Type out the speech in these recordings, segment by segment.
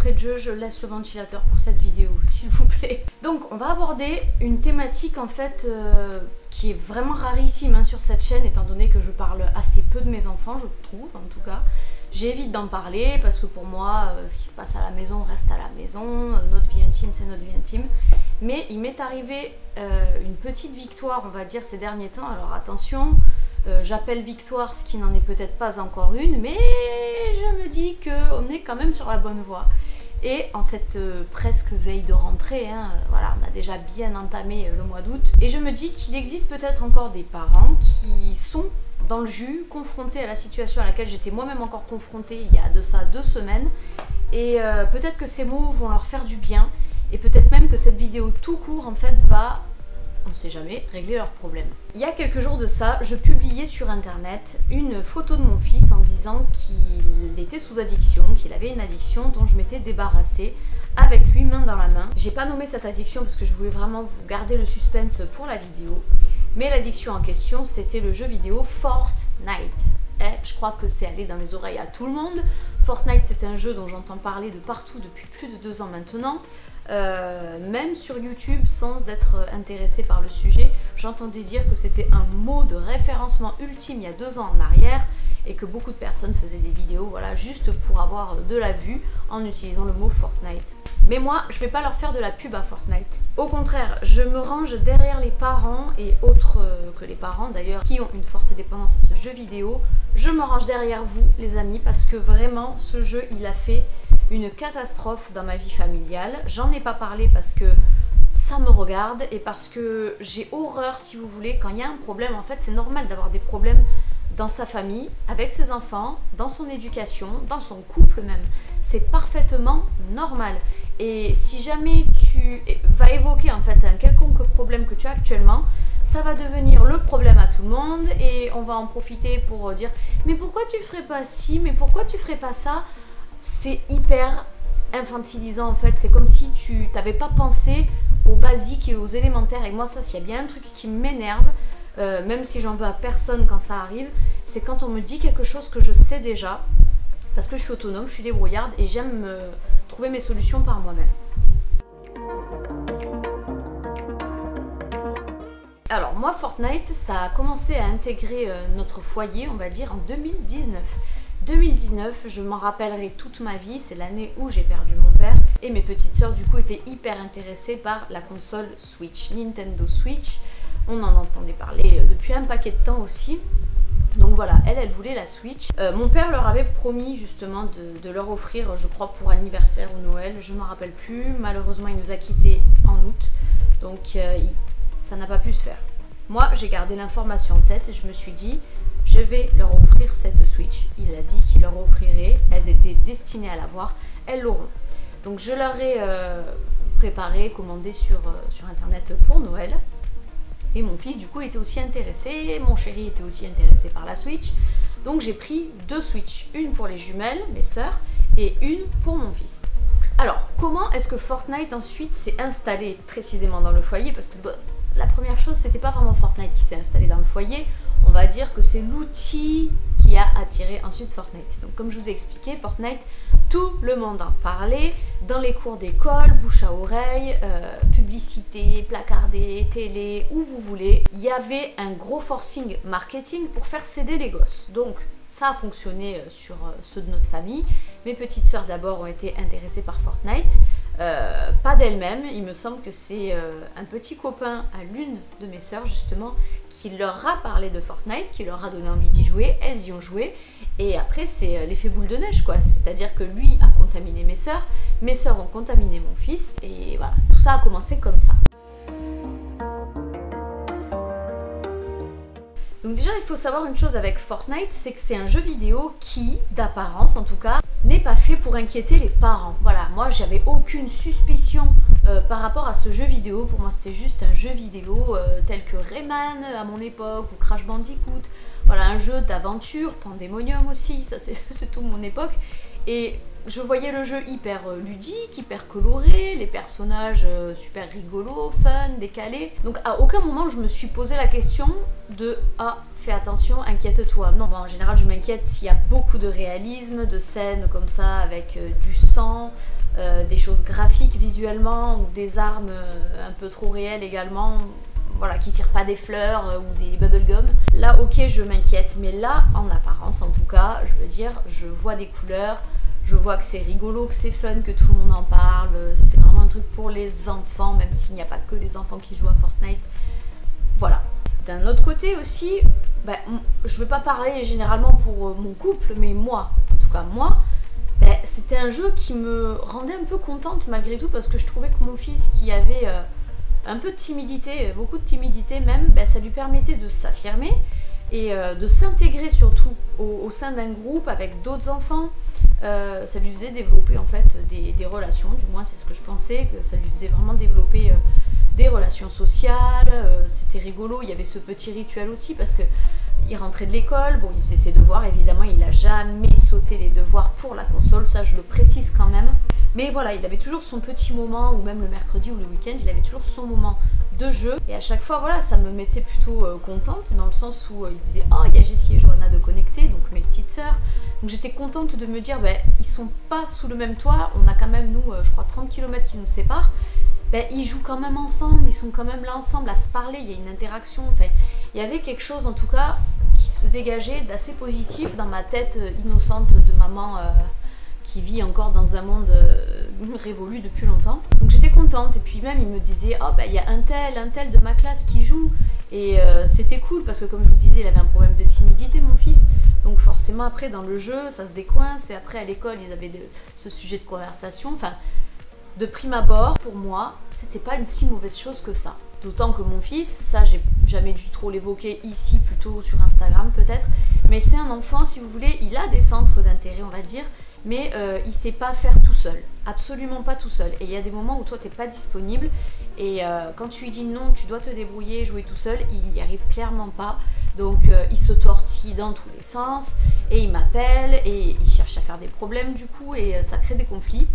d'entrée de jeu, je laisse le ventilateur pour cette vidéo, s'il vous plaît. Donc, on va aborder une thématique en fait qui est vraiment rarissime hein, sur cette chaîne, étant donné que je parle assez peu de mes enfants, je trouve en tout cas. J'évite d'en parler parce que pour moi, ce qui se passe à la maison reste à la maison, notre vie intime c'est notre vie intime. Mais il m'est arrivé une petite victoire, on va dire, ces derniers temps. Alors attention, j'appelle victoire ce qui n'en est peut-être pas encore une, mais je me dis qu'on est quand même sur la bonne voie. Et en cette presque veille de rentrée, hein, voilà, on a déjà bien entamé le mois d'août, et je me dis qu'il existe peut-être encore des parents qui sont dans le jus, confrontés à la situation à laquelle j'étais moi-même encore confrontée il y a de ça 2 semaines, et peut-être que ces mots vont leur faire du bien, et peut-être même que cette vidéo tout court en fait va, on ne sait jamais, régler leurs problèmes. Il y a quelques jours de ça, je publiais sur internet une photo de mon fils en disant qu'il était sous addiction, qu'il avait une addiction dont je m'étais débarrassée avec lui main dans la main. J'ai pas nommé cette addiction parce que je voulais vraiment vous garder le suspense pour la vidéo, mais l'addiction en question c'était le jeu vidéo Fortnite. Je crois que c'est allé dans les oreilles à tout le monde. Fortnite c'est un jeu dont j'entends parler de partout depuis plus de 2 ans maintenant. Même sur YouTube, sans être intéressée par le sujet, j'entendais dire que c'était un mot de référencement ultime il y a 2 ans en arrière et que beaucoup de personnes faisaient des vidéos voilà, juste pour avoir de la vue en utilisant le mot Fortnite. Mais moi, je vais pas leur faire de la pub à Fortnite. Au contraire, je me range derrière les parents et autres que les parents d'ailleurs qui ont une forte dépendance à ce jeu vidéo. Je me range derrière vous les amis parce que vraiment ce jeu il a fait une catastrophe dans ma vie familiale. J'en ai pas parlé parce que ça me regarde et parce que j'ai horreur si vous voulez quand il y a un problème. En fait c'est normal d'avoir des problèmes dans sa famille, avec ses enfants, dans son éducation, dans son couple même. C'est parfaitement normal. Et si jamais tu vas évoquer en fait un quelconque problème que tu as actuellement, ça va devenir le problème à tout le monde et on va en profiter pour dire mais pourquoi tu ferais pas ci, mais pourquoi tu ferais pas ça. C'est hyper infantilisant en fait, c'est comme si tu n'avais pas pensé aux basiques et aux élémentaires. Et moi ça, s'il y a bien un truc qui m'énerve, même si j'en veux à personne quand ça arrive, c'est quand on me dit quelque chose que je sais déjà, parce que je suis autonome, je suis débrouillarde et j'aime trouver mes solutions par moi-même. Alors moi Fortnite, ça a commencé à intégrer notre foyer, on va dire, en 2019. 2019, je m'en rappellerai toute ma vie, c'est l'année où j'ai perdu mon père et mes petites sœurs du coup étaient hyper intéressées par la console Switch, Nintendo Switch. On en entendait parler depuis un paquet de temps aussi. Donc voilà, elle voulait la Switch. Mon père leur avait promis justement de leur offrir, je crois pour anniversaire ou Noël, je ne me rappelle plus. Malheureusement, il nous a quittés en août, donc ça n'a pas pu se faire. Moi, j'ai gardé l'information en tête et je me suis dit, je vais leur offrir cette Switch. Il a dit qu'il leur offrirait, elles étaient destinées à l'avoir, elles l'auront. Donc je leur ai préparé, commandé sur internet pour Noël. Et mon fils du coup était aussi intéressé, mon chéri était aussi intéressé par la Switch. Donc j'ai pris 2 Switch, une pour les jumelles, mes sœurs, et une pour mon fils. Alors comment est-ce que Fortnite ensuite s'est installé précisément dans le foyer? Parce que la première chose, c'était pas vraiment Fortnite qui s'est installé dans le foyer. On va dire que c'est l'outil qui a attiré ensuite Fortnite. Donc comme je vous ai expliqué, Fortnite, tout le monde en parlait, dans les cours d'école, bouche à oreille, publicité, placardé, télé, où vous voulez. Il y avait un gros forcing marketing pour faire céder les gosses. Donc ça a fonctionné sur ceux de notre famille. Mes petites sœurs d'abord ont été intéressées par Fortnite. Pas d'elle-même, il me semble que c'est un petit copain à l'une de mes sœurs justement qui leur a parlé de Fortnite, qui leur a donné envie d'y jouer, elles y ont joué et après c'est l'effet boule de neige quoi, c'est-à-dire que lui a contaminé mes sœurs ont contaminé mon fils et voilà, tout ça a commencé comme ça. Donc déjà il faut savoir une chose avec Fortnite, c'est que c'est un jeu vidéo qui, d'apparence en tout cas, n'est pas fait pour inquiéter les parents. Voilà, moi j'avais aucune suspicion par rapport à ce jeu vidéo. Pour moi c'était juste un jeu vidéo tel que Rayman à mon époque ou Crash Bandicoot. Voilà, un jeu d'aventure, Pandemonium aussi, ça c'est toute mon époque. Et je voyais le jeu hyper ludique, hyper coloré, les personnages super rigolos, fun, décalés. Donc à aucun moment je me suis posé la question de « Ah, fais attention, inquiète-toi ». Non, moi, en général je m'inquiète s'il y a beaucoup de réalisme, de scènes comme ça avec du sang, des choses graphiques visuellement ou des armes un peu trop réelles également. Voilà, qui tirent pas des fleurs ou des bubblegum. Là, ok, je m'inquiète, mais là, en apparence, en tout cas, je veux dire, je vois des couleurs, je vois que c'est rigolo, que c'est fun, que tout le monde en parle, c'est vraiment un truc pour les enfants, même s'il n'y a pas que les enfants qui jouent à Fortnite. Voilà. D'un autre côté aussi, je ne veux pas parler généralement pour mon couple, mais moi, en tout cas moi, c'était un jeu qui me rendait un peu contente malgré tout, parce que je trouvais que mon fils qui avait un peu de timidité, beaucoup de timidité même, ça lui permettait de s'affirmer et de s'intégrer surtout au sein d'un groupe avec d'autres enfants. Ça lui faisait développer en fait des relations, du moins c'est ce que je pensais, que ça lui faisait vraiment développer des relations sociales. C'était rigolo, il y avait ce petit rituel aussi parce que il rentrait de l'école, bon il faisait ses devoirs, évidemment il n'a jamais sauté les devoirs pour la console, ça je le précise quand même. Mais voilà, il avait toujours son petit moment, ou même le mercredi ou le week-end, il avait toujours son moment de jeu. Et à chaque fois, voilà, ça me mettait plutôt contente, dans le sens où il disait « Oh, il y a Jessie et Johanna de connecter, donc mes petites sœurs ». Donc j'étais contente de me dire ils sont pas sous le même toit, on a quand même, nous, je crois 30 km qui nous séparent. Ils jouent quand même ensemble, ils sont quand même là ensemble à se parler, il y a une interaction. Enfin, il y avait quelque chose, en tout cas, qui se dégageait d'assez positif dans ma tête innocente de maman qui vit encore dans un monde révolu depuis longtemps. Donc j'étais contente, et puis même il me disait « Oh il y a un tel de ma classe qui joue ». Et c'était cool parce que comme je vous disais, il avait un problème de timidité mon fils. Donc forcément après dans le jeu, ça se décoince, et après à l'école, ils avaient ce sujet de conversation. Enfin, de prime abord, pour moi, c'était pas une si mauvaise chose que ça. D'autant que mon fils, ça j'ai jamais dû trop l'évoquer ici, plutôt sur Instagram peut-être, mais c'est un enfant, si vous voulez, il a des centres d'intérêt on va dire, mais il sait pas faire tout seul, absolument pas tout seul. Et il y a des moments où toi t'es pas disponible, et quand tu lui dis non, tu dois te débrouiller, jouer tout seul, il y arrive clairement pas. Donc il se tortille dans tous les sens, et il m'appelle, et il cherche à faire des problèmes du coup, et ça crée des conflits.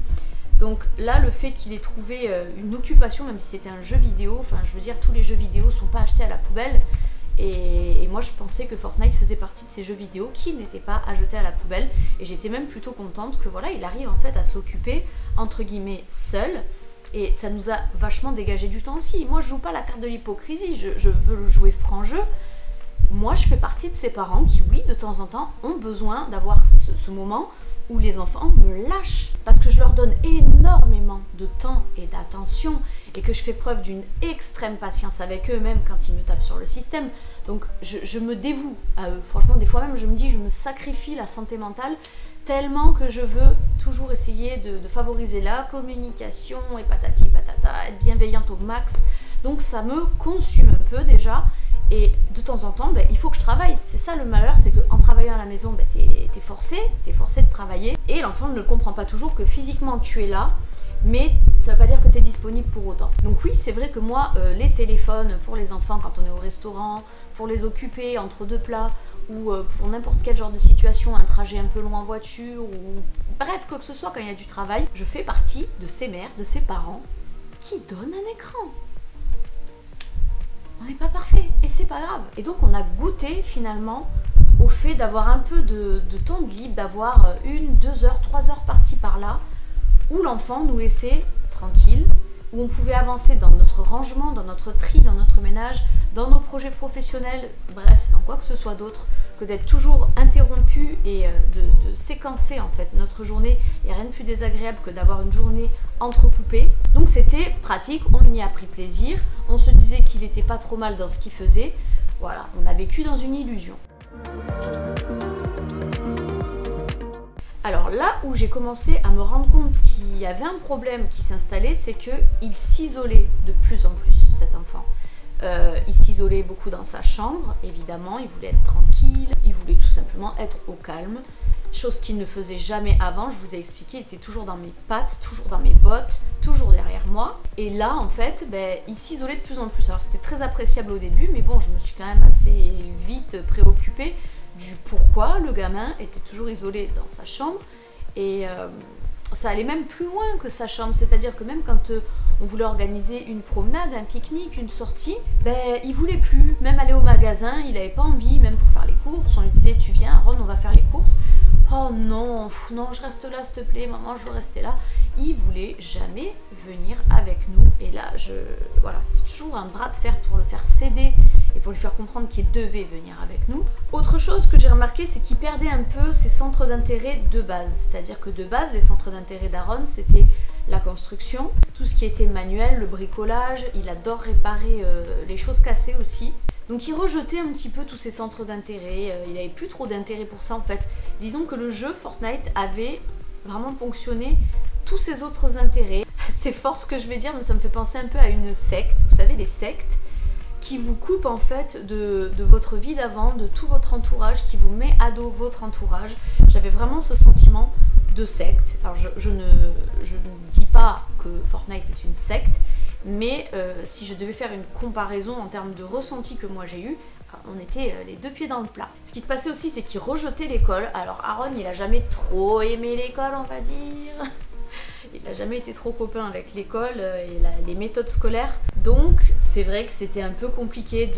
Donc là, le fait qu'il ait trouvé une occupation, même si c'était un jeu vidéo, enfin je veux dire, tous les jeux vidéo sont pas achetés à la poubelle. Et moi je pensais que Fortnite faisait partie de ces jeux vidéo qui n'étaient pas à jeter à la poubelle. Et j'étais même plutôt contente que voilà, il arrive en fait à s'occuper, entre guillemets, seul. Et ça nous a vachement dégagé du temps aussi. Moi je joue pas la carte de l'hypocrisie, je veux le jouer franc jeu. Moi je fais partie de ces parents qui, oui, de temps en temps, ont besoin d'avoir ce moment où les enfants me lâchent, parce que je leur donne énormément de temps et d'attention, et que je fais preuve d'une extrême patience avec eux, même quand ils me tapent sur le système. Donc je me dévoue à eux. Franchement, des fois même, je me dis, je me sacrifie la santé mentale, tellement que je veux toujours essayer de favoriser la communication, et patati patata, être bienveillante au max. Donc ça me consume un peu déjà. Et de temps en temps, il faut que je travaille. C'est ça le malheur, c'est qu'en travaillant à la maison, t'es forcé de travailler. Et l'enfant ne comprend pas toujours que physiquement tu es là, mais ça ne veut pas dire que tu es disponible pour autant. Donc oui, c'est vrai que moi, les téléphones pour les enfants quand on est au restaurant, pour les occuper entre deux plats, ou pour n'importe quel genre de situation, un trajet un peu loin en voiture, ou bref, quoi que ce soit quand il y a du travail, je fais partie de ces mères, de ces parents qui donnent un écran. On n'est pas parfait, et c'est pas grave. Et donc on a goûté finalement au fait d'avoir un peu de temps de libre, d'avoir 1, 2 heures, 3 heures par-ci par-là, où l'enfant nous laissait tranquille, où on pouvait avancer dans notre rangement, dans notre tri, dans notre ménage, dans nos projets professionnels, bref, dans quoi que ce soit d'autre, que d'être toujours interrompu et de séquencer en fait notre journée. Il n'y a rien de plus désagréable que d'avoir une journée entrecoupée. Donc c'était pratique, on y a pris plaisir, on se disait qu'il n'était pas trop mal dans ce qu'il faisait. Voilà, on a vécu dans une illusion. Alors là où j'ai commencé à me rendre compte qu'il y avait un problème qui s'installait, c'est qu'il s'isolait de plus en plus, cet enfant. Il s'isolait beaucoup dans sa chambre, évidemment, il voulait être tranquille, il voulait tout simplement être au calme, chose qu'il ne faisait jamais avant. Je vous ai expliqué, il était toujours dans mes pattes, toujours dans mes bottes, toujours derrière moi. Et là, en fait, il s'isolait de plus en plus. Alors c'était très appréciable au début, mais bon, je me suis quand même assez vite préoccupée du pourquoi le gamin était toujours isolé dans sa chambre. Et ça allait même plus loin que sa chambre, c'est-à-dire que même quand on voulait organiser une promenade, un pique-nique, une sortie, ben il voulait plus, même aller au magasin, il avait pas envie, même pour faire les courses, on lui disait tu viens Aaron, on va faire les courses. Oh non, non, je reste là s'il te plaît, maman, je veux rester là. Il voulait jamais venir avec nous. Et là, voilà, c'était toujours un bras de fer pour le faire céder et pour lui faire comprendre qu'il devait venir avec nous. Autre chose que j'ai remarqué, c'est qu'il perdait un peu ses centres d'intérêt de base. C'est-à-dire que de base, les centres d'intérêt d'Aaron, c'était la construction, tout ce qui était manuel, le bricolage. Il adore réparer les choses cassées aussi. Donc il rejetait un petit peu tous ses centres d'intérêt, il n'avait plus trop d'intérêt pour ça en fait. Disons que le jeu Fortnite avait vraiment ponctionné tous ses autres intérêts. C'est fort ce que je vais dire, mais ça me fait penser un peu à une secte. Vous savez, les sectes qui vous coupent en fait de votre vie d'avant, de tout votre entourage, qui vous met à dos votre entourage. J'avais vraiment ce sentiment de secte. Alors je ne dis pas que Fortnite est une secte, mais si je devais faire une comparaison en termes de ressenti que moi j'ai eu, on était les deux pieds dans le plat. Ce qui se passait aussi, c'est qu'il rejetait l'école. Alors Aaron, il a jamais trop aimé l'école, on va dire. Il n'a jamais été trop copain avec l'école et les méthodes scolaires. Donc c'est vrai que c'était un peu compliqué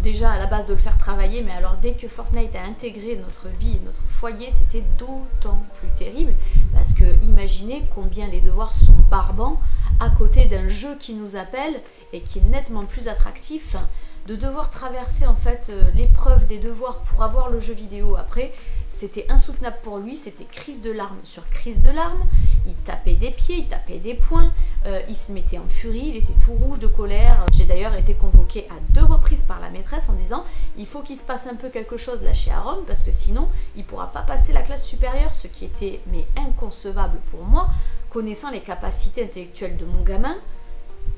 déjà à la base de le faire travailler, mais alors dès que Fortnite a intégré notre vie et notre foyer, c'était d'autant plus terrible. Parce que imaginez combien les devoirs sont barbants à côté d'un jeu qui nous appelle et qui est nettement plus attractif. De devoir traverser en fait l'épreuve des devoirs pour avoir le jeu vidéo après, c'était insoutenable pour lui, c'était crise de larmes sur crise de larmes. Il tapait des pieds, il tapait des poings, il se mettait en furie, il était tout rouge de colère. J'ai d'ailleurs été convoquée à 2 reprises par la maîtresse en disant il faut qu'il se passe un peu quelque chose là chez Aaron parce que sinon il ne pourra pas passer la classe supérieure, ce qui était mais inconcevable pour moi, connaissant les capacités intellectuelles de mon gamin.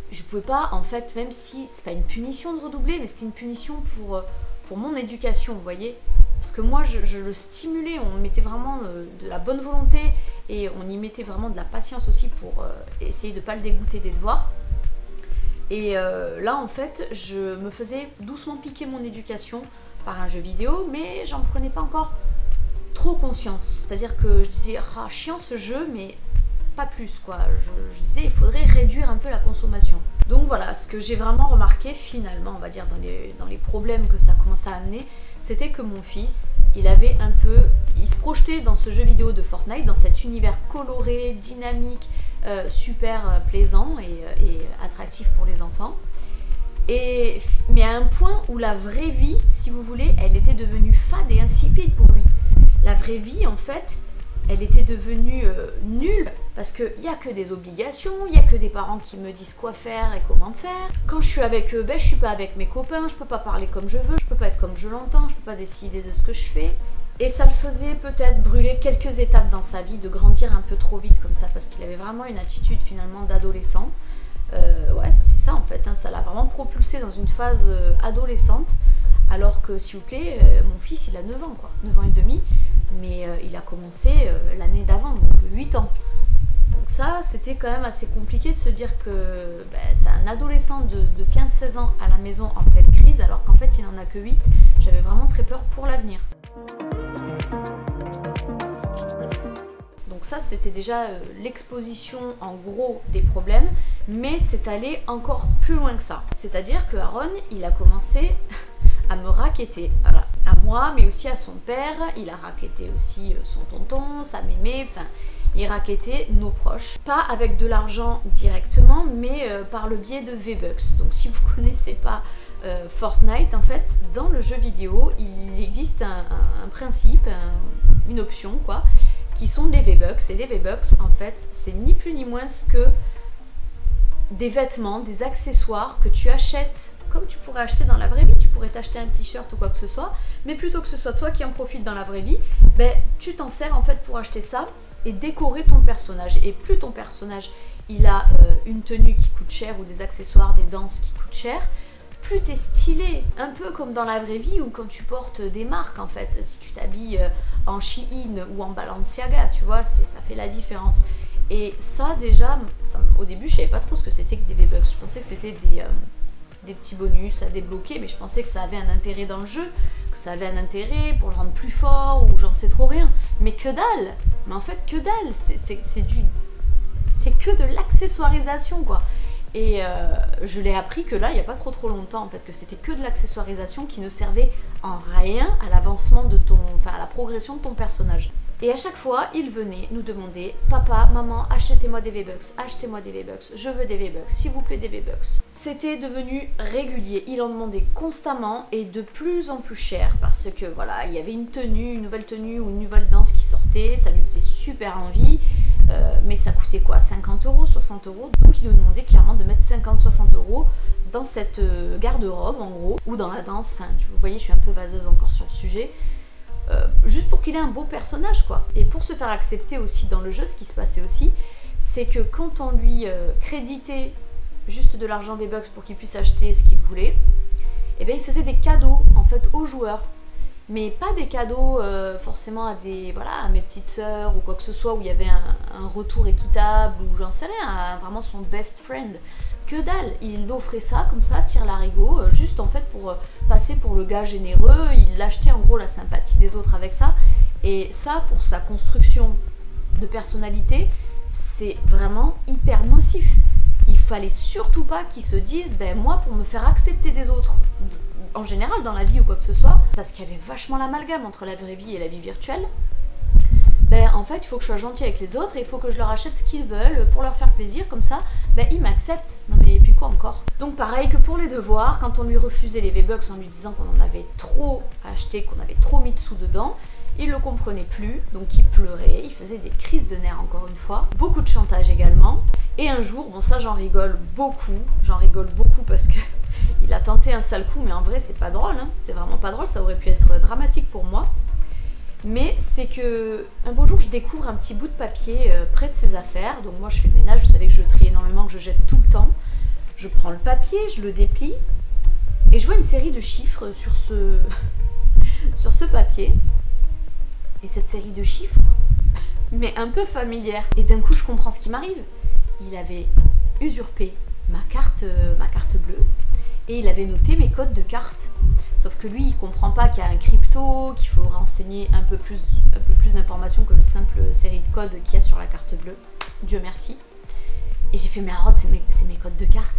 Je pouvais pas, en fait, même si c'est pas une punition de redoubler, mais c'était une punition pour mon éducation, vous voyez. Parce que moi, je le stimulais, on mettait vraiment de la bonne volonté et on y mettait vraiment de la patience aussi pour essayer de pas le dégoûter des devoirs. Et là, en fait, je me faisais doucement piquer mon éducation par un jeu vidéo, mais j'en prenais pas encore trop conscience. C'est-à-dire que je disais, ah, chiant ce jeu, mais pas plus quoi, je disais il faudrait réduire un peu la consommation. Donc voilà, ce que j'ai vraiment remarqué finalement, on va dire dans les problèmes que ça commençait à amener, c'était que mon fils, il se projetait dans ce jeu vidéo de Fortnite, dans cet univers coloré, dynamique, super plaisant et attractif pour les enfants. Mais à un point où la vraie vie, si vous voulez, elle était devenue fade et insipide pour lui. La vraie vie en fait, elle était devenue nulle parce qu'il n'y a que des obligations, il n'y a que des parents qui me disent quoi faire et comment faire. Quand je suis avec eux, ben, je ne suis pas avec mes copains, je ne peux pas parler comme je veux, je ne peux pas être comme je l'entends, je ne peux pas décider de ce que je fais. Et ça le faisait peut-être brûler quelques étapes dans sa vie, de grandir un peu trop vite comme ça, parce qu'il avait vraiment une attitude finalement d'adolescent. Ouais, c'est ça en fait, hein, ça l'a vraiment propulsé dans une phase adolescente. Alors que, s'il vous plaît, mon fils, il a 9 ans, quoi, 9 ans et demi, mais il a commencé l'année d'avant, donc 8 ans. Donc ça, c'était quand même assez compliqué de se dire que t'as un adolescent de 15-16 ans à la maison en pleine crise, alors qu'en fait, il n'en a que 8. J'avais vraiment très peur pour l'avenir. Donc ça, c'était déjà l'exposition en gros des problèmes, mais c'est allé encore plus loin que ça. C'est-à-dire que Aaron, il a commencé à me racketter, voilà, à moi, mais aussi à son père. Il a racketté aussi son tonton, sa mémé, enfin, il rackettait nos proches. Pas avec de l'argent directement, mais par le biais de V-Bucks. Donc si vous ne connaissez pas Fortnite, en fait, dans le jeu vidéo, il existe un principe, une option, quoi, qui sont les V-Bucks. Et les V-Bucks, en fait, c'est ni plus ni moins que des vêtements, des accessoires que tu achètes comme tu pourrais acheter dans la vraie vie. Tu pourrais t'acheter un t-shirt ou quoi que ce soit, mais plutôt que ce soit toi qui en profites dans la vraie vie, ben, tu t'en sers en fait pour acheter ça et décorer ton personnage. Et plus ton personnage il a une tenue qui coûte cher ou des accessoires, des danses qui coûtent cher, plus t'es stylé, un peu comme dans la vraie vie ou quand tu portes des marques en fait. Si tu t'habilles en Shein ou en Balenciaga, tu vois, ça fait la différence. Et ça déjà, au début je savais pas trop ce que c'était que des V-Bucks, je pensais que c'était des petits bonus à débloquer, mais je pensais que ça avait un intérêt dans le jeu, que ça avait un intérêt pour le rendre plus fort ou j'en sais trop rien. Mais que dalle! Mais en fait, que dalle, c'est que de l'accessoirisation, quoi. Et je l'ai appris que là, il n'y a pas trop longtemps, en fait, que c'était que de l'accessoirisation qui ne servait en rien à l'avancement de à la progression de ton personnage. Et à chaque fois, il venait nous demander « Papa, maman, achetez-moi des V-Bucks, achetez-moi des V-Bucks, je veux des V-Bucks, s'il vous plaît des V-Bucks. » C'était devenu régulier, il en demandait constamment et de plus en plus cher parce que voilà, il y avait une nouvelle tenue ou une nouvelle danse qui sortait, ça lui faisait super envie, mais ça coûtait quoi, 50 €, 60 €, donc il nous demandait clairement de mettre 50-60 € dans cette garde-robe en gros, ou dans la danse, enfin vous voyez, je suis un peu vaseuse encore sur le sujet. Juste pour qu'il ait un beau personnage, quoi. Et pour se faire accepter aussi dans le jeu, ce qui se passait aussi, c'est que quand on lui créditait juste de l'argent V-Bucks pour qu'il puisse acheter ce qu'il voulait, et bien il faisait des cadeaux en fait aux joueurs. Mais pas des cadeaux forcément à mes petites sœurs ou quoi que ce soit où il y avait un retour équitable ou j'en sais rien, à vraiment son best friend. Que dalle, il offrait ça comme ça, tire l'arigot, juste en fait pour passer pour le gars généreux, il achetait en gros la sympathie des autres avec ça. Et ça, pour sa construction de personnalité, c'est vraiment hyper nocif. Il fallait surtout pas qu'il se dise, ben moi pour me faire accepter des autres, en général dans la vie ou quoi que ce soit, parce qu'il y avait vachement l'amalgame entre la vraie vie et la vie virtuelle, ben en fait il faut que je sois gentil avec les autres et il faut que je leur achète ce qu'ils veulent pour leur faire plaisir, comme ça ben ils m'acceptent. Non mais et puis quoi encore? Donc pareil que pour les devoirs, quand on lui refusait les V-Bucks en lui disant qu'on en avait trop acheté, qu'on avait trop mis de sous dedans, il le comprenait plus, donc il pleurait, il faisait des crises de nerfs encore une fois, beaucoup de chantage également. Et un jour, bon ça j'en rigole beaucoup parce que il a tenté un sale coup, mais en vrai c'est pas drôle, hein, c'est vraiment pas drôle, ça aurait pu être dramatique pour moi. Mais c'est que un beau jour je découvre un petit bout de papier près de ses affaires, donc moi je fais le ménage, vous savez que je trie énormément, que je jette tout le temps. Je prends le papier, je le déplie, et je vois une série de chiffres sur ce papier. Et cette série de chiffres m'est un peu familière. Et d'un coup je comprends ce qui m'arrive. Il avait usurpé ma carte bleue et il avait noté mes codes de carte. Sauf que lui, il comprend pas qu'il y a un crypto, qu'il faut renseigner un peu plus d'informations que le simple série de codes qu'il y a sur la carte bleue. Dieu merci. Et j'ai fait, mais Harold, c'est mes codes de carte.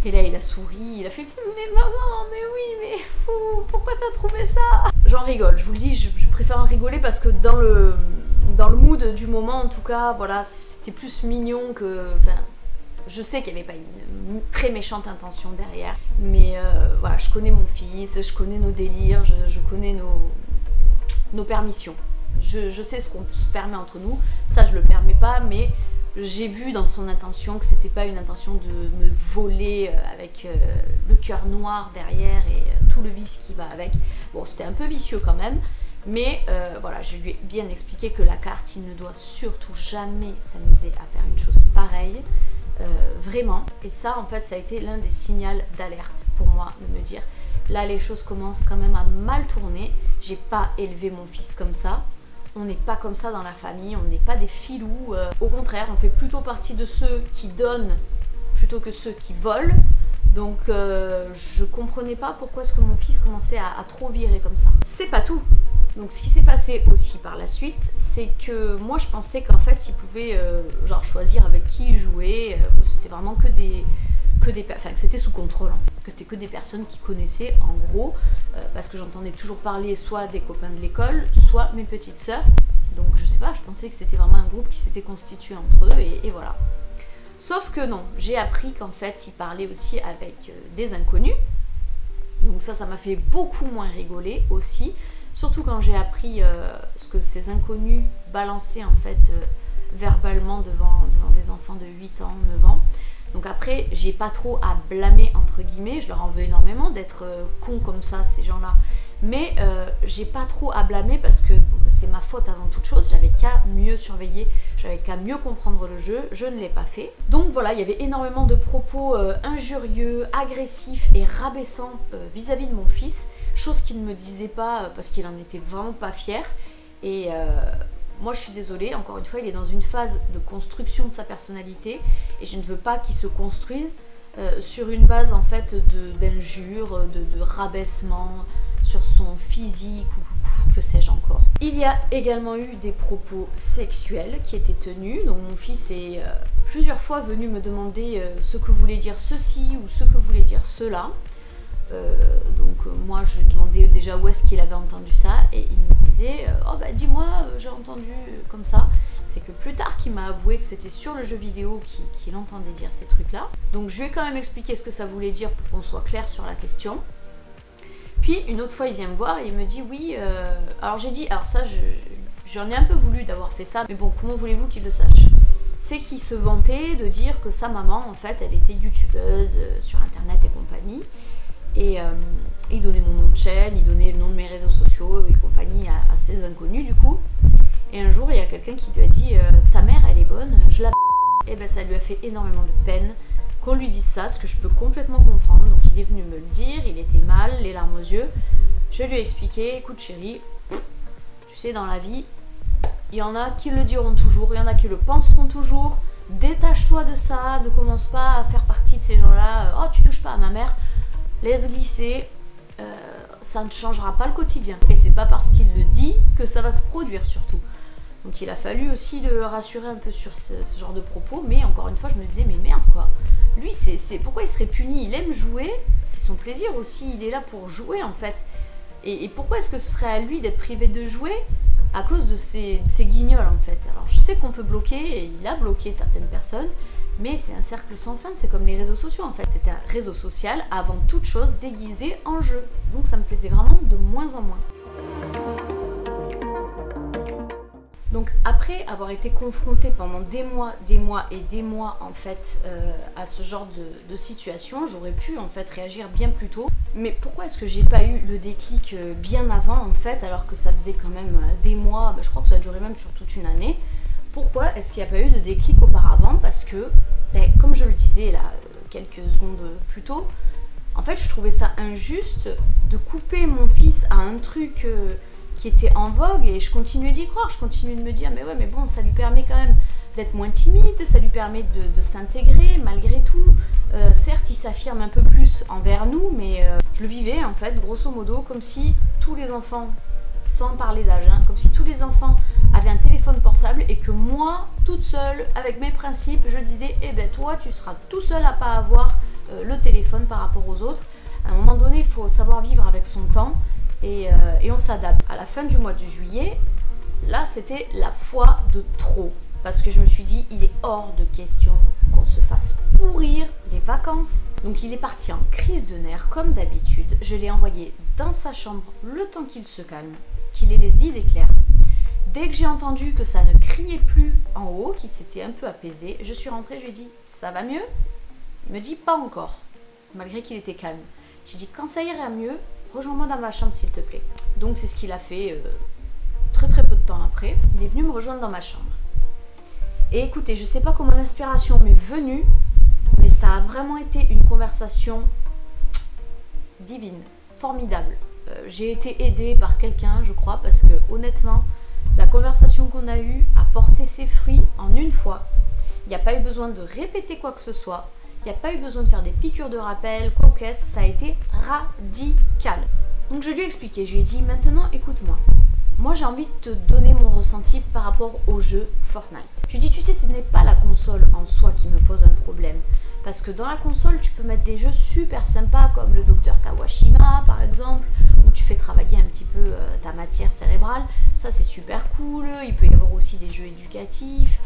Et là, il a souri, il a fait « Mais maman, mais oui, mais fou, pourquoi t'as trouvé ça ?» J'en rigole, je vous le dis, je préfère en rigoler parce que dans le mood du moment, en tout cas, voilà, c'était plus mignon que... Enfin, je sais qu'il n'y avait pas une très méchante intention derrière, mais voilà, je connais mon fils, je connais nos délires, je connais nos permissions. Je sais ce qu'on se permet entre nous, ça je le permets pas, mais... J'ai vu dans son intention que c'était pas une intention de me voler avec le cœur noir derrière et tout le vice qui va avec. Bon, c'était un peu vicieux quand même, mais voilà, je lui ai bien expliqué que la carte, il ne doit surtout jamais s'amuser à faire une chose pareille, vraiment. Et ça, en fait, ça a été l'un des signaux d'alerte pour moi, de me dire, là, les choses commencent quand même à mal tourner, j'ai pas élevé mon fils comme ça. On n'est pas comme ça dans la famille, on n'est pas des filous. Au contraire, on fait plutôt partie de ceux qui donnent plutôt que ceux qui volent. Donc je comprenais pas pourquoi est-ce que mon fils commençait à trop virer comme ça. C'est pas tout. Donc ce qui s'est passé aussi par la suite, c'est que moi je pensais qu'en fait il pouvait genre choisir avec qui il jouait, c'était vraiment que c'était sous contrôle en fait, que c'était que des personnes qui connaissaient en gros, parce que j'entendais toujours parler soit des copains de l'école, soit mes petites sœurs. Donc je sais pas, je pensais que c'était vraiment un groupe qui s'était constitué entre eux et voilà. Sauf que non, j'ai appris qu'en fait il parlait aussi avec des inconnus. Donc ça m'a fait beaucoup moins rigoler aussi, surtout quand j'ai appris ce que ces inconnus balançaient en fait verbalement devant des enfants de 8 ans, 9 ans. Donc après, j'ai pas trop à blâmer entre guillemets, je leur en veux énormément d'être cons comme ça, ces gens-là. Mais j'ai pas trop à blâmer parce que bon, c'est ma faute avant toute chose, j'avais qu'à mieux surveiller, j'avais qu'à mieux comprendre le jeu, je ne l'ai pas fait. Donc voilà, il y avait énormément de propos injurieux, agressifs et rabaissants vis-à-vis de mon fils, chose qu'il ne me disait pas parce qu'il en était vraiment pas fier. Et moi je suis désolée, encore une fois, il est dans une phase de construction de sa personnalité et je ne veux pas qu'il se construise sur une base en fait d'injures, de rabaissement, sur son physique ou que sais-je encore. Il y a également eu des propos sexuels qui étaient tenus. Donc mon fils est plusieurs fois venu me demander ce que voulait dire ceci ou ce que voulait dire cela. Moi je lui demandais déjà où est-ce qu'il avait entendu ça et il me disait oh bah dis-moi j'ai entendu comme ça. C'est que plus tard qu'il m'a avoué que c'était sur le jeu vidéo qu'il entendait dire ces trucs là. Donc je lui ai quand même expliqué ce que ça voulait dire pour qu'on soit clair sur la question. Puis une autre fois il vient me voir et il me dit oui alors j'ai dit alors ça j'en ai un peu voulu d'avoir fait ça mais bon comment voulez-vous qu'il le sache. C'est qu'il se vantait de dire que sa maman en fait elle était youtubeuse sur internet et compagnie. Et il donnait mon nom de chaîne, il donnait le nom de mes réseaux sociaux et compagnie à ces inconnus du coup. Et un jour il y a quelqu'un qui lui a dit ta mère elle est bonne, je la et ben ça lui a fait énormément de peine qu'on lui dise ça, ce que je peux complètement comprendre. Donc il est venu me le dire, il était mal, les larmes aux yeux. Je lui ai expliqué, écoute chérie, tu sais dans la vie, il y en a qui le diront toujours, il y en a qui le penseront toujours. Détache-toi de ça, ne commence pas à faire partie de ces gens-là. Oh tu touches pas à ma mère. Laisse glisser, ça ne changera pas le quotidien. Et c'est pas parce qu'il le dit que ça va se produire surtout. Donc il a fallu aussi le rassurer un peu sur ce genre de propos. Mais encore une fois, je me disais, mais merde quoi. Lui, c'est pourquoi il serait puni? Il aime jouer, c'est son plaisir aussi. Il est là pour jouer en fait. Et pourquoi est-ce que ce serait à lui d'être privé de jouer à cause de ces guignols en fait? Alors je sais qu'on peut bloquer, et il a bloqué certaines personnes. Mais c'est un cercle sans fin, c'est comme les réseaux sociaux en fait. C'est un réseau social avant toute chose déguisé en jeu. Donc ça me plaisait vraiment de moins en moins. Donc après avoir été confrontée pendant des mois en fait à ce genre de situation, j'aurais pu en fait réagir bien plus tôt. Mais pourquoi est-ce que j'ai pas eu le déclic bien avant en fait, alors que ça faisait quand même des mois, je crois que ça a duré même sur toute une année. Pourquoi est-ce qu'il n'y a pas eu de déclic auparavant? Parce que, comme je le disais là quelques secondes plus tôt, en fait je trouvais ça injuste de couper mon fils à un truc qui était en vogue et je continuais d'y croire, je continuais de me dire mais ouais mais bon ça lui permet quand même d'être moins timide, ça lui permet de s'intégrer malgré tout. Certes il s'affirme un peu plus envers nous mais je le vivais en fait grosso modo comme si tous les enfants, sans parler d'âge, comme si tous les enfants avaient un téléphone portable et que moi, toute seule, avec mes principes, je disais eh ben toi tu seras tout seul à pas avoir le téléphone par rapport aux autres. À un moment donné, il faut savoir vivre avec son temps et on s'adapte. À la fin du mois de juillet, là c'était la fois de trop parce que je me suis dit il est hors de question qu'on se fasse pourrir les vacances. Donc il est parti en crise de nerfs comme d'habitude. Je l'ai envoyé dans sa chambre le temps qu'il se calme, qu'il ait les idées claires. Dès que j'ai entendu que ça ne criait plus en haut, qu'il s'était un peu apaisé, je suis rentrée, je lui ai dit « ça va mieux ?» Il me dit « pas encore », malgré qu'il était calme. J'ai dit « quand ça ira mieux, rejoins-moi dans ma chambre s'il te plaît ». Donc c'est ce qu'il a fait très peu de temps après. Il est venu me rejoindre dans ma chambre. Et écoutez, je sais pas comment l'inspiration m'est venue, mais ça a vraiment été une conversation divine, formidable. J'ai été aidée par quelqu'un, je crois, parce que honnêtement, la conversation qu'on a eue a porté ses fruits en une fois. Il n'y a pas eu besoin de répéter quoi que ce soit. Il n'y a pas eu besoin de faire des piqûres de rappel, quoi qu'est-ce. Ça a été radical. Donc je lui ai expliqué, je lui ai dit, maintenant écoute-moi. Moi j'ai envie de te donner mon ressenti par rapport au jeu Fortnite. Je lui ai dit, tu sais, ce n'est pas la console en soi qui me pose un problème. Parce que dans la console, tu peux mettre des jeux super sympas comme le Dr Kawashima par exemple, où tu fais travailler un petit peu ta matière cérébrale. Ça c'est super cool. Il peut y avoir aussi des jeux éducatifs.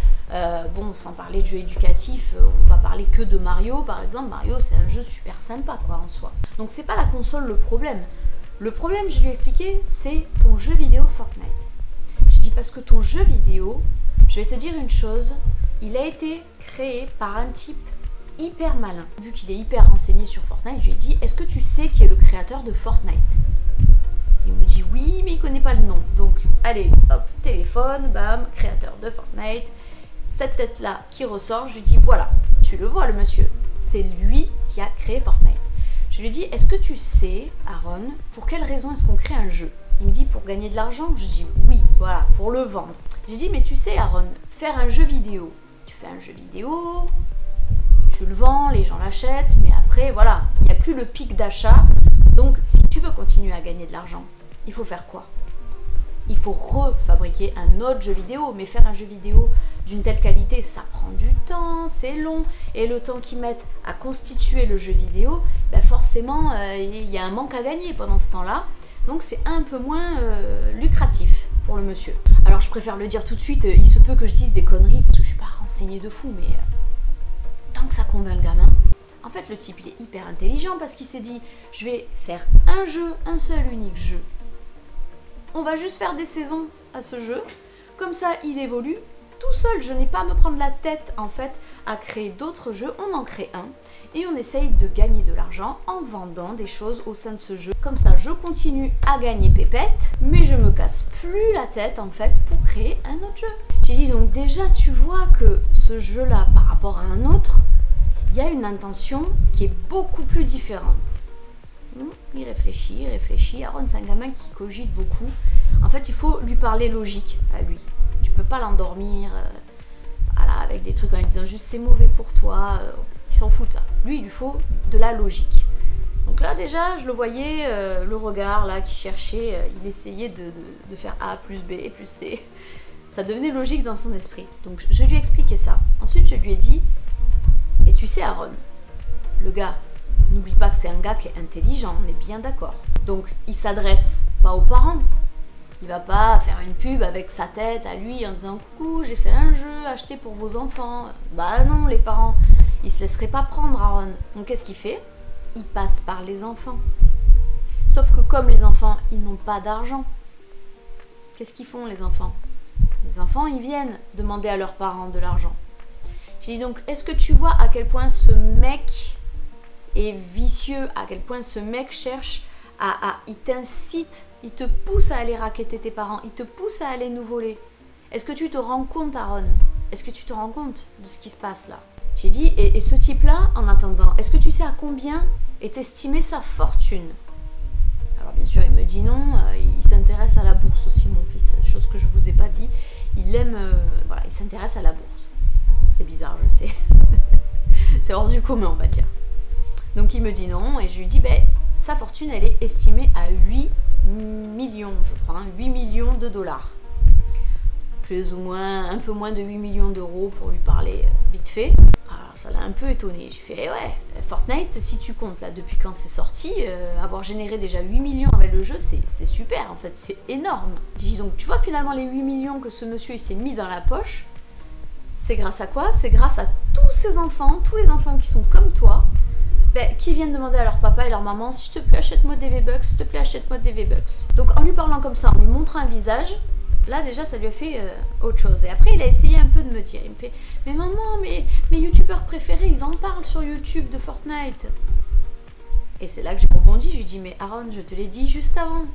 Bon, sans parler de jeux éducatifs, on va parler que de Mario par exemple. Mario c'est un jeu super sympa quoi en soi. Donc c'est pas la console le problème. Le problème, je lui ai expliqué, c'est ton jeu vidéo Fortnite. Je dis parce que ton jeu vidéo, je vais te dire une chose, il a été créé par un type hyper malin. Vu qu'il est hyper renseigné sur Fortnite, je lui ai dit, est-ce que tu sais qui est le créateur de Fortnite? Il me dit oui, mais il connaît pas le nom. Donc, allez, hop, téléphone, bam, créateur de Fortnite. Cette tête-là qui ressort, je lui dis, voilà, tu le vois le monsieur, c'est lui qui a créé Fortnite. Je lui dis, est-ce que tu sais, Aaron, pour quelle raison est-ce qu'on crée un jeu? Il me dit, pour gagner de l'argent. Je dis, oui, voilà, pour le vendre. J'ai dit, mais tu sais, Aaron, faire un jeu vidéo, tu fais un jeu vidéo, tu le vends, les gens l'achètent, mais après, voilà, il n'y a plus le pic d'achat. Donc, si tu veux continuer à gagner de l'argent, il faut faire quoi? il faut refabriquer un autre jeu vidéo. Mais faire un jeu vidéo d'une telle qualité, ça prend du temps, c'est long. Et le temps qu'ils mettent à constituer le jeu vidéo, ben forcément, il y a un manque à gagner pendant ce temps-là. Donc c'est un peu moins lucratif pour le monsieur. Alors je préfère le dire tout de suite, il se peut que je dise des conneries parce que je suis pas renseignée de fou, mais tant que ça convainc le gamin. En fait, le type, il est hyper intelligent parce qu'il s'est dit, je vais faire un jeu, un seul unique jeu. On va juste faire des saisons à ce jeu. Comme ça, il évolue tout seul. Je n'ai pas à me prendre la tête, en fait, à créer d'autres jeux. On en crée un et on essaye de gagner de l'argent en vendant des choses au sein de ce jeu. Comme ça, je continue à gagner pépette, mais je me casse plus la tête, en fait, pour créer un autre jeu. J'ai dit, donc déjà, tu vois que ce jeu-là, par rapport à un autre, il y a une intention qui est beaucoup plus différente. Il réfléchit. Aaron, c'est un gamin qui cogite beaucoup. En fait, il faut lui parler logique à lui. Tu peux pas l'endormir voilà, avec des trucs en lui disant juste c'est mauvais pour toi. Il s'en fout de ça. Lui, il lui faut de la logique. Donc là, déjà, je le voyais, le regard là qui cherchait. Il essayait de faire A plus B plus C. Ça devenait logique dans son esprit. Donc, je lui ai expliqué ça. Ensuite, je lui ai dit, et tu sais, Aaron, le gars, n'oublie pas que c'est un gars qui est intelligent, on est bien d'accord. Donc, il s'adresse pas aux parents. Il va pas faire une pub avec sa tête à lui en disant « Coucou, j'ai fait un jeu acheté pour vos enfants. » Bah non, les parents, ils se laisseraient pas prendre, Aaron. Donc, qu'est-ce qu'il fait? Il passe par les enfants. Sauf que comme les enfants, ils n'ont pas d'argent, qu'est-ce qu'ils font, les enfants? Les enfants, ils viennent demander à leurs parents de l'argent. J'ai dit donc, est-ce que tu vois à quel point ce mec est vicieux, à quel point ce mec cherche il t'incite, il te pousse à aller racketter tes parents, il te pousse à aller nous voler. Est-ce que tu te rends compte, Aaron? Est-ce que tu te rends compte de ce qui se passe là? J'ai dit, et ce type-là, en attendant, est-ce que tu sais à combien est estimée sa fortune? Alors bien sûr, il me dit non, il s'intéresse à la bourse aussi, mon fils, chose que je vous ai pas dit. Il aime, voilà, il s'intéresse à la bourse. C'est bizarre, je sais. C'est hors du commun, on va dire. Donc il me dit non, et je lui dis, ben, sa fortune, elle est estimée à 8 millions, je crois, 8 millions de dollars. Plus ou moins, un peu moins de 8 millions d'euros pour lui parler vite fait. Alors ça l'a un peu étonné. J'ai fait, ouais, Fortnite, si tu comptes là, depuis quand c'est sorti, avoir généré déjà 8 millions avec le jeu, c'est super, en fait, c'est énorme. J'ai dit, donc tu vois finalement les 8 millions que ce monsieur il s'est mis dans la poche, c'est grâce à quoi? C'est grâce à tous ces enfants, tous les enfants qui sont comme toi, qui viennent demander à leur papa et leur maman, s'il te plaît, achète-moi des V-Bucks, s'il te plaît, achète-moi des V-Bucks. Donc en lui parlant comme ça, en lui montrant un visage, là déjà ça lui a fait autre chose. Et après il a essayé un peu de me dire, il me fait, mais maman, mes youtubeurs préférés, ils en parlent sur YouTube de Fortnite. Et c'est là que j'ai rebondi, je lui dis, mais Aaron, je te l'ai dit juste avant.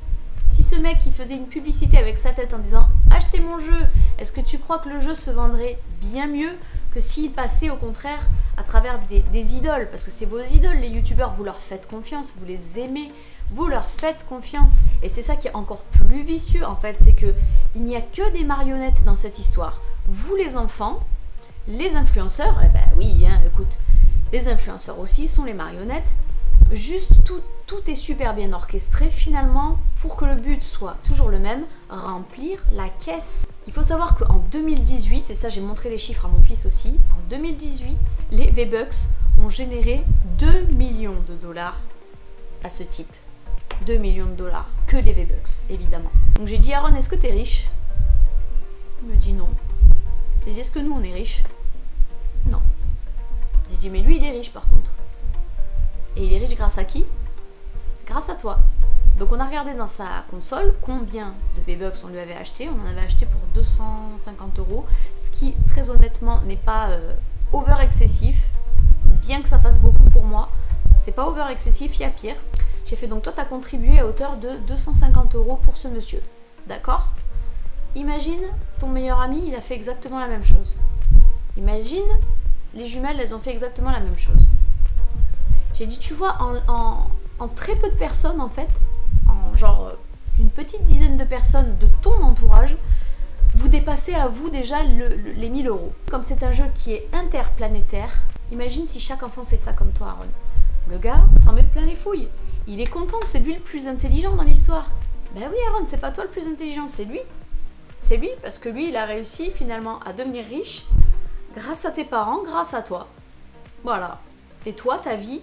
Si ce mec il faisait une publicité avec sa tête en disant achetez mon jeu, est-ce que tu crois que le jeu se vendrait bien mieux que s'il passait au contraire à travers des idoles? Parce que c'est vos idoles, les youtubeurs, vous leur faites confiance, vous les aimez, vous leur faites confiance. Et c'est ça qui est encore plus vicieux en fait, c'est que il n'y a que des marionnettes dans cette histoire. Vous les enfants, les influenceurs, eh ben oui, hein, écoute, les influenceurs aussi sont les marionnettes. Juste tout est super bien orchestré finalement pour que le but soit toujours le même, remplir la caisse. Il faut savoir qu'en 2018, et ça j'ai montré les chiffres à mon fils aussi, en 2018, les V-Bucks ont généré 2 millions de dollars à ce type. 2 millions de dollars, que les V-Bucks évidemment. Donc j'ai dit Aaron, est-ce que t'es riche? Il me dit non. J'ai dit est-ce que nous on est riches? Non. J'ai dit mais lui il est riche par contre. Et il est riche grâce à qui? Grâce à toi. Donc on a regardé dans sa console combien de V-Bucks on lui avait acheté. On en avait acheté pour 250 €, ce qui très honnêtement n'est pas over excessif, bien que ça fasse beaucoup pour moi. C'est pas over excessif, il y a pire. J'ai fait donc toi tu as contribué à hauteur de 250 € pour ce monsieur. D'accord? Imagine ton meilleur ami, il a fait exactement la même chose. Imagine les jumelles, elles ont fait exactement la même chose. J'ai dit, tu vois, en très peu de personnes, en fait, en genre une petite dizaine de personnes de ton entourage, vous dépassez à vous déjà les 1000 €. Comme c'est un jeu qui est interplanétaire, imagine si chaque enfant fait ça comme toi, Aaron. Le gars s'en met plein les fouilles. Il est content, c'est lui le plus intelligent dans l'histoire. Ben oui Aaron, c'est pas toi le plus intelligent, c'est lui. C'est lui, parce que lui, il a réussi finalement à devenir riche grâce à tes parents, grâce à toi. Voilà. Et toi, ta vie,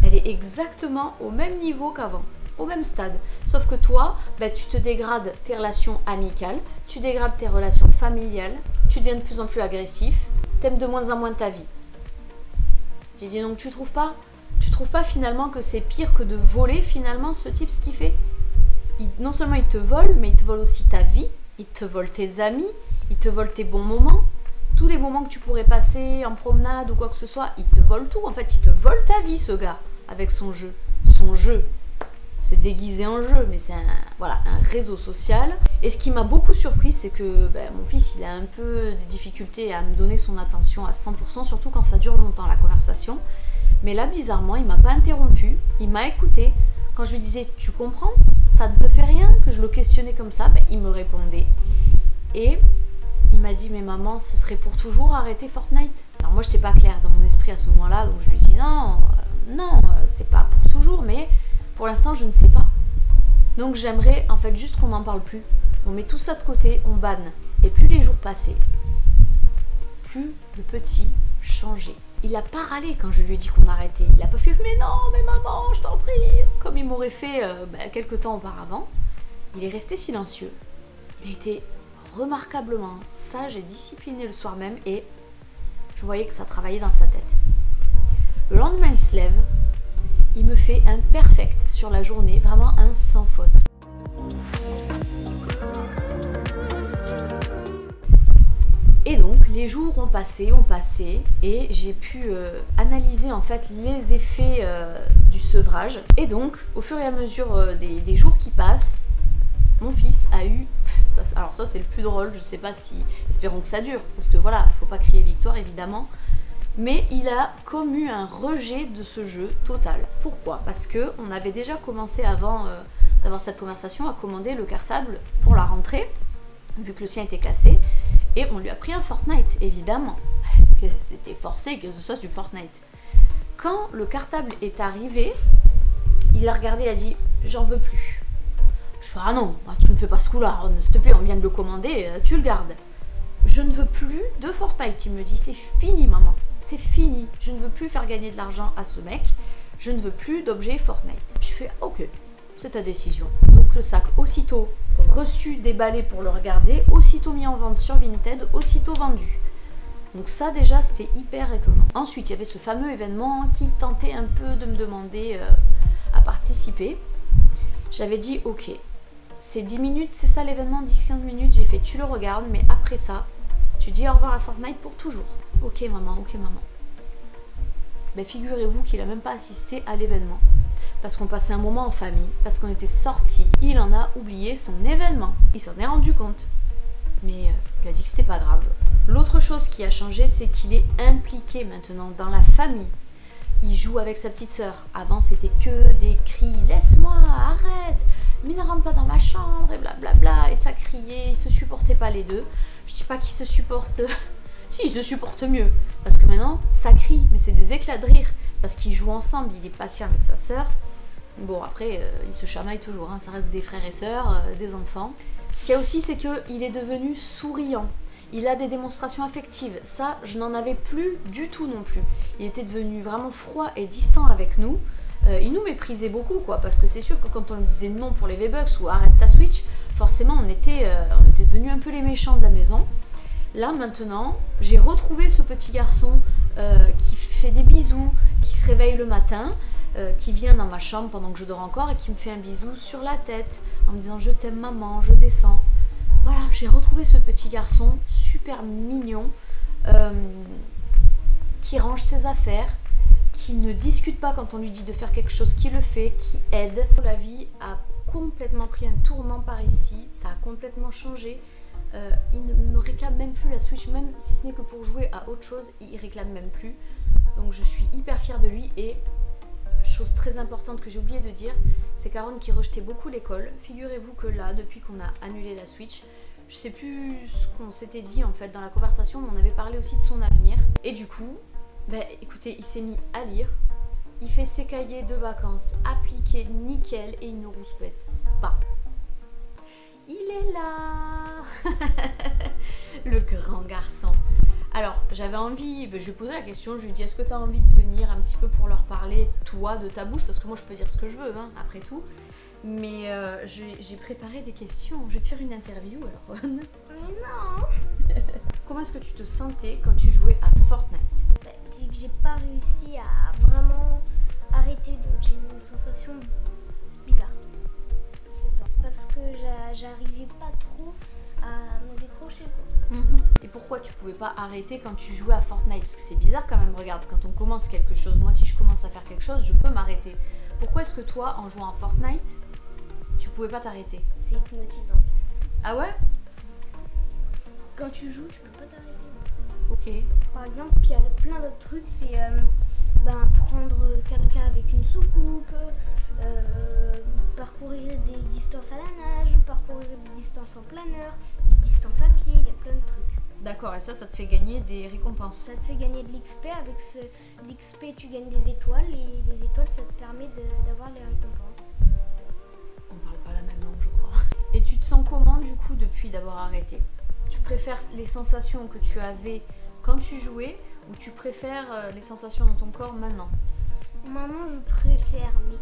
elle est exactement au même niveau qu'avant, au même stade. Sauf que toi, ben, tu te dégrades tes relations amicales, tu dégrades tes relations familiales, tu deviens de plus en plus agressif, t'aimes de moins en moins ta vie. J'ai dit donc tu trouves pas finalement que c'est pire que de voler finalement ce type ce qu'il fait? Non seulement il te vole, mais il te vole aussi ta vie, il te vole tes amis, il te vole tes bons moments, tous les moments que tu pourrais passer en promenade ou quoi que ce soit, il te vole tout. En fait, il te vole ta vie ce gars avec son jeu. Son jeu, c'est déguisé en jeu, mais c'est un réseau social. Et ce qui m'a beaucoup surpris, c'est que mon fils, il a un peu des difficultés à me donner son attention à 100%, surtout quand ça dure longtemps la conversation. Mais là, bizarrement, il m'a pas interrompu, il m'a écouté. Quand je lui disais « tu comprends ? Ça ne te fait rien ?» que je le questionnais comme ça, il me répondait. Et il m'a dit « mais maman, ce serait pour toujours arrêter Fortnite ?» Alors moi, je n'étais pas claire dans mon esprit à ce moment-là, donc je lui dis « non, c'est pas pour toujours, mais pour l'instant, je ne sais pas. » Donc j'aimerais en fait juste qu'on n'en parle plus. On met tout ça de côté, on banne. Et plus les jours passaient, plus le petit changeait. Il n'a pas râlé quand je lui ai dit qu'on arrêtait. Il n'a pas fait « mais non, mais maman, je t'en prie !» comme il m'aurait fait quelques temps auparavant. Il est resté silencieux. Il a été remarquablement sage et discipliné le soir même et je voyais que ça travaillait dans sa tête. Le lendemain, il se lève. Il me fait un perfect sur la journée, vraiment un sans faute. Et donc, les jours ont passé, et j'ai pu analyser en fait les effets du sevrage. Et donc, au fur et à mesure des jours qui passent, mon fils a eu... alors ça, c'est le plus drôle, je sais pas si... Espérons que ça dure, parce que voilà, il faut pas crier victoire, évidemment. Mais il a comme eu un rejet de ce jeu total. Pourquoi? Parce qu'on avait déjà commencé avant d'avoir cette conversation à commander le cartable pour la rentrée, vu que le sien était cassé. Et on lui a pris un Fortnite, évidemment. C'était forcé que ce soit du Fortnite. Quand le cartable est arrivé, il a regardé, il a dit « j'en veux plus ». Je fais « ah non, tu me fais pas ce coup-là, s'il te plaît, on vient de le commander, tu le gardes ». « Je ne veux plus de Fortnite », il me dit « c'est fini maman, c'est fini, je ne veux plus faire gagner de l'argent à ce mec, je ne veux plus d'objets Fortnite ». Je fais « ok, c'est ta décision ». Donc le sac aussitôt reçu, déballé pour le regarder, aussitôt mis en vente sur Vinted, aussitôt vendu. Donc ça déjà c'était hyper étonnant. Ensuite il y avait ce fameux événement qui tentait un peu de me demander à participer. J'avais dit ok, c'est 10 minutes, c'est ça l'événement, 10-15 minutes, j'ai fait tu le regardes, mais après ça, tu dis au revoir à Fortnite pour toujours. Ok maman, ok maman. Ben figurez-vous qu'il a même pas assisté à l'événement. Parce qu'on passait un moment en famille, parce qu'on était sortis, il en a oublié son événement. Il s'en est rendu compte. Mais il a dit que c'était pas grave. L'autre chose qui a changé, c'est qu'il est impliqué maintenant dans la famille. Il joue avec sa petite sœur. Avant, c'était que des cris « laisse-moi, arrête, mais ne rentre pas dans ma chambre » et blablabla. Et ça criait, ils se supportaient pas les deux. Je dis pas qu'ils se supportent... si, ils se supportent mieux. Parce que maintenant, ça crie, mais c'est des éclats de rire. Parce qu'ils jouent ensemble, il est patient avec sa sœur. Bon, après, ils se chamaillent toujours, hein. Ça reste des frères et sœurs, des enfants. Ce qu'il y a aussi, c'est qu'il est devenu souriant. Il a des démonstrations affectives. Ça, je n'en avais plus du tout non plus. Il était devenu vraiment froid et distant avec nous. Il nous méprisait beaucoup, quoi. Parce que c'est sûr que quand on lui disait non pour les V-Bucks ou arrête ta Switch, forcément, on était devenus un peu les méchants de la maison. Là, maintenant, j'ai retrouvé ce petit garçon qui fait des bisous, qui se réveille le matin, qui vient dans ma chambre pendant que je dors encore et qui me fait un bisou sur la tête en me disant « je t'aime maman, je descends ». Voilà, j'ai retrouvé ce petit garçon super mignon qui range ses affaires, qui ne discute pas quand on lui dit de faire quelque chose, qui le fait, qui aide. La vie a complètement pris un tournant par ici, ça a complètement changé. Il ne me réclame même plus la Switch, même si ce n'est que pour jouer à autre chose, il réclame même plus. Donc je suis hyper fière de lui. Et chose très importante que j'ai oublié de dire, c'est qu'Aaron qui rejetait beaucoup l'école. Figurez-vous que là, depuis qu'on a annulé la Switch, je sais plus ce qu'on s'était dit en fait dans la conversation, mais on avait parlé aussi de son avenir. Et du coup, écoutez, il s'est mis à lire. Il fait ses cahiers de vacances appliqués nickel et il ne rouspète pas. Il est là. Le grand garçon. Alors, j'avais envie, je lui ai posé la question, je lui ai dit, est-ce que tu as envie de venir un petit peu pour leur parler, toi, de ta bouche, parce que moi, je peux dire ce que je veux, hein, après tout. Mais j'ai préparé des questions. Je vais te faire une interview, alors. Mais non. Comment est-ce que tu te sentais quand tu jouais à Fortnite? C'est que j'ai pas réussi à vraiment arrêter, donc j'ai eu une sensation bizarre. Je sais pas. Parce que j'arrivais pas trop à me décrocher, quoi. Et pourquoi tu pouvais pas arrêter quand tu jouais à Fortnite? Parce que c'est bizarre quand même, regarde, quand on commence quelque chose, moi si je commence à faire quelque chose, je peux m'arrêter. Pourquoi est-ce que toi, en jouant à Fortnite, tu pouvais pas t'arrêter? C'est hypnotisant. Ah ouais? Quand tu joues, tu peux pas t'arrêter. Ok. Par exemple, il y a plein d'autres trucs, c'est prendre quelqu'un avec une soucoupe, parcourir des distances à la nage, parcourir des distances en planeur, des distances à pied, il y a plein de trucs. D'accord, et ça te fait gagner des récompenses. Ça te fait gagner de l'XP, avec l'XP tu gagnes des étoiles, et les étoiles ça te permet d'avoir les récompenses. On parle pas la même langue, je crois. Et tu te sens comment du coup depuis d'avoir arrêté? Tu préfères les sensations que tu avais quand tu jouais ou tu préfères les sensations dans ton corps maintenant? Maintenant je préfère, mais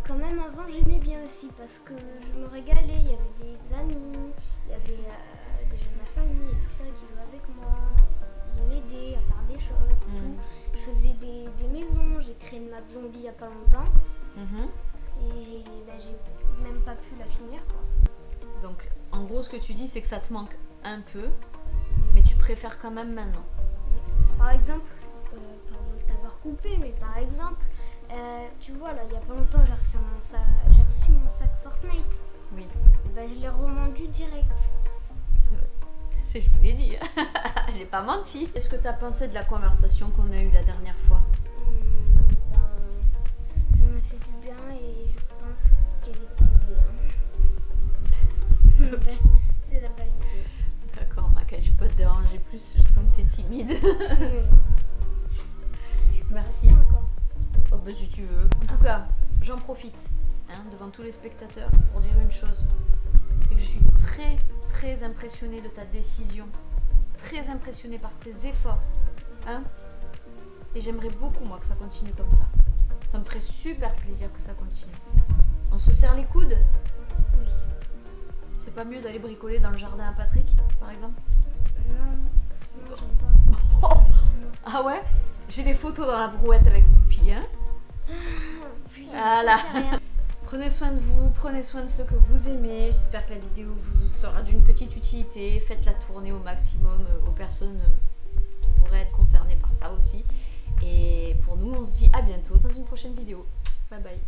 quand même avant j'aimais bien aussi parce que je me régalais, il y avait des amis, il y avait des gens de ma famille et tout ça qui jouaient avec moi, ils m'aidaient à faire des choses et tout. Je faisais des maisons, j'ai créé une map zombie il y a pas longtemps et j'ai même pas pu la finir, quoi. Donc en gros ce que tu dis c'est que ça te manque un peu, mais tu préfères quand même maintenant. Par exemple, pardon de t'avoir coupé, mais par exemple, tu vois là, il y a pas longtemps j'ai reçu mon sac Fortnite. Oui. Je l'ai revendu direct. C'est vrai. C'est, je vous l'ai dit. J'ai pas menti. Qu'est-ce que tu as pensé de la conversation qu'on a eue la dernière fois? Ça m'a fait du bien et je pense qu'elle était bien. C'est la vérité. D'accord, Maca, je vais pas te déranger plus, je sens que t'es timide. Merci. Oh bah si tu veux. En tout cas, j'en profite devant tous les spectateurs pour dire une chose. C'est que je suis très impressionnée de ta décision. Très impressionnée par tes efforts. Et j'aimerais beaucoup moi que ça continue comme ça. Ça me ferait super plaisir que ça continue. On se serre les coudes? Oui. C'est pas mieux d'aller bricoler dans le jardin à Patrick, par exemple? Non, j'aime pas. Ah ouais? J'ai les photos dans la brouette avec Poupie, hein? Voilà. Prenez soin de vous, prenez soin de ceux que vous aimez. J'espère que la vidéo vous sera d'une petite utilité. Faites-la tourner au maximum aux personnes qui pourraient être concernées par ça aussi. Et pour nous, on se dit à bientôt dans une prochaine vidéo. Bye bye.